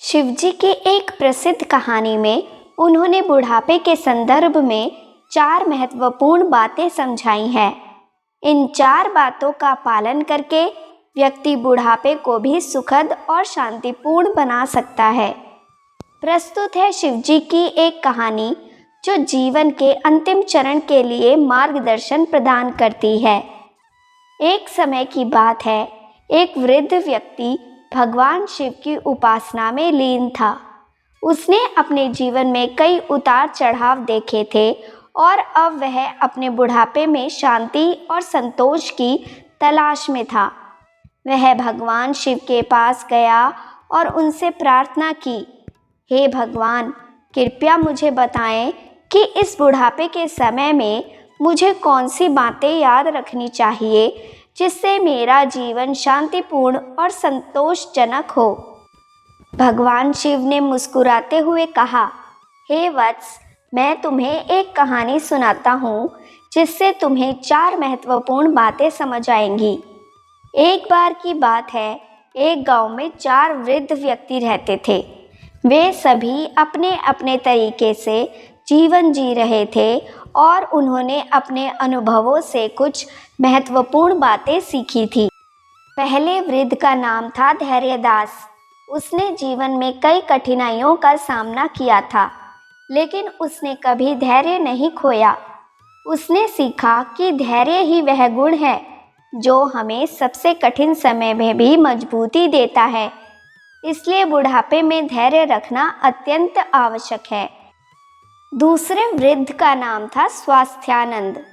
शिवजी की एक प्रसिद्ध कहानी में उन्होंने बुढ़ापे के संदर्भ में 4 महत्वपूर्ण बातें समझाई हैं। इन 4 बातों का पालन करके व्यक्ति बुढ़ापे को भी सुखद और शांतिपूर्ण बना सकता है। प्रस्तुत है शिवजी की एक कहानी जो जीवन के अंतिम चरण के लिए मार्गदर्शन प्रदान करती है। एक समय की बात है, एक वृद्ध व्यक्ति भगवान शिव की उपासना में लीन था। उसने अपने जीवन में कई उतार चढ़ाव देखे थे और अब वह अपने बुढ़ापे में शांति और संतोष की तलाश में था। वह भगवान शिव के पास गया और उनसे प्रार्थना की, हे भगवान, कृपया मुझे बताएं कि इस बुढ़ापे के समय में मुझे कौन सी बातें याद रखनी चाहिए जिससे मेरा जीवन शांतिपूर्ण और संतोषजनक हो। भगवान शिव ने मुस्कुराते हुए कहा, हे वत्स, मैं तुम्हें एक कहानी सुनाता हूँ जिससे तुम्हें 4 महत्वपूर्ण बातें समझ आएंगी। एक बार की बात है, एक गांव में 4 वृद्ध व्यक्ति रहते थे। वे सभी अपने अपने तरीके से जीवन जी रहे थे और उन्होंने अपने अनुभवों से कुछ महत्वपूर्ण बातें सीखी थी। पहले वृद्ध का नाम था धैर्यदास। उसने जीवन में कई कठिनाइयों का सामना किया था, लेकिन उसने कभी धैर्य नहीं खोया। उसने सीखा कि धैर्य ही वह गुण है जो हमें सबसे कठिन समय में भी मजबूती देता है। इसलिए बुढ़ापे में धैर्य रखना अत्यंत आवश्यक है। दूसरे वृद्ध का नाम था स्वास्थ्यानंद।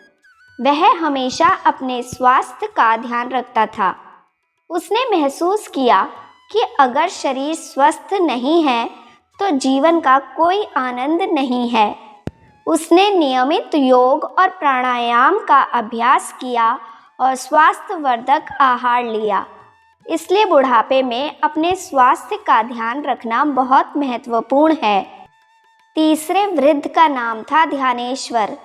वह हमेशा अपने स्वास्थ्य का ध्यान रखता था। उसने महसूस किया कि अगर शरीर स्वस्थ नहीं है तो जीवन का कोई आनंद नहीं है। उसने नियमित योग और प्राणायाम का अभ्यास किया और स्वास्थ्यवर्धक आहार लिया। इसलिए बुढ़ापे में अपने स्वास्थ्य का ध्यान रखना बहुत महत्वपूर्ण है। तीसरे वृद्ध का नाम था ध्यानेश्वर।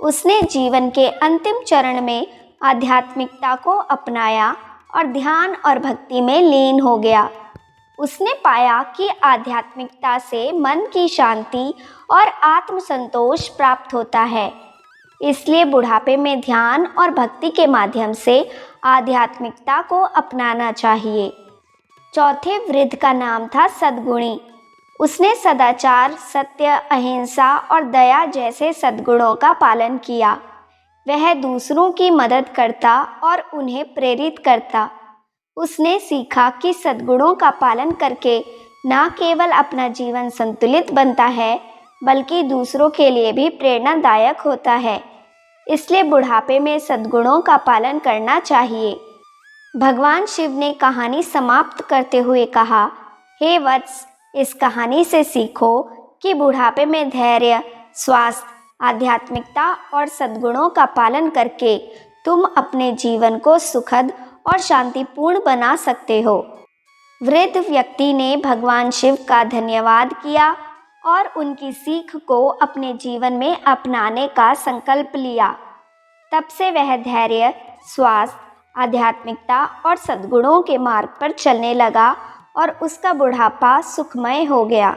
उसने जीवन के अंतिम चरण में आध्यात्मिकता को अपनाया और ध्यान और भक्ति में लीन हो गया। उसने पाया कि आध्यात्मिकता से मन की शांति और आत्मसंतोष प्राप्त होता है। इसलिए बुढ़ापे में ध्यान और भक्ति के माध्यम से आध्यात्मिकता को अपनाना चाहिए। चौथे वृद्ध का नाम था सद्गुणी। उसने सदाचार, सत्य, अहिंसा और दया जैसे सद्गुणों का पालन किया। वह दूसरों की मदद करता और उन्हें प्रेरित करता। उसने सीखा कि सद्गुणों का पालन करके न केवल अपना जीवन संतुलित बनता है, बल्कि दूसरों के लिए भी प्रेरणादायक होता है। इसलिए बुढ़ापे में सद्गुणों का पालन करना चाहिए। भगवान शिव ने कहानी समाप्त करते हुए कहा, हे वत्स, इस कहानी से सीखो कि बुढ़ापे में धैर्य, स्वास्थ्य, आध्यात्मिकता और सद्गुणों का पालन करके तुम अपने जीवन को सुखद और शांतिपूर्ण बना सकते हो। वृद्ध व्यक्ति ने भगवान शिव का धन्यवाद किया और उनकी सीख को अपने जीवन में अपनाने का संकल्प लिया। तब से वह धैर्य, स्वास्थ्य, आध्यात्मिकता और सद्गुणों के मार्ग पर चलने लगा और उसका बुढ़ापा सुखमय हो गया।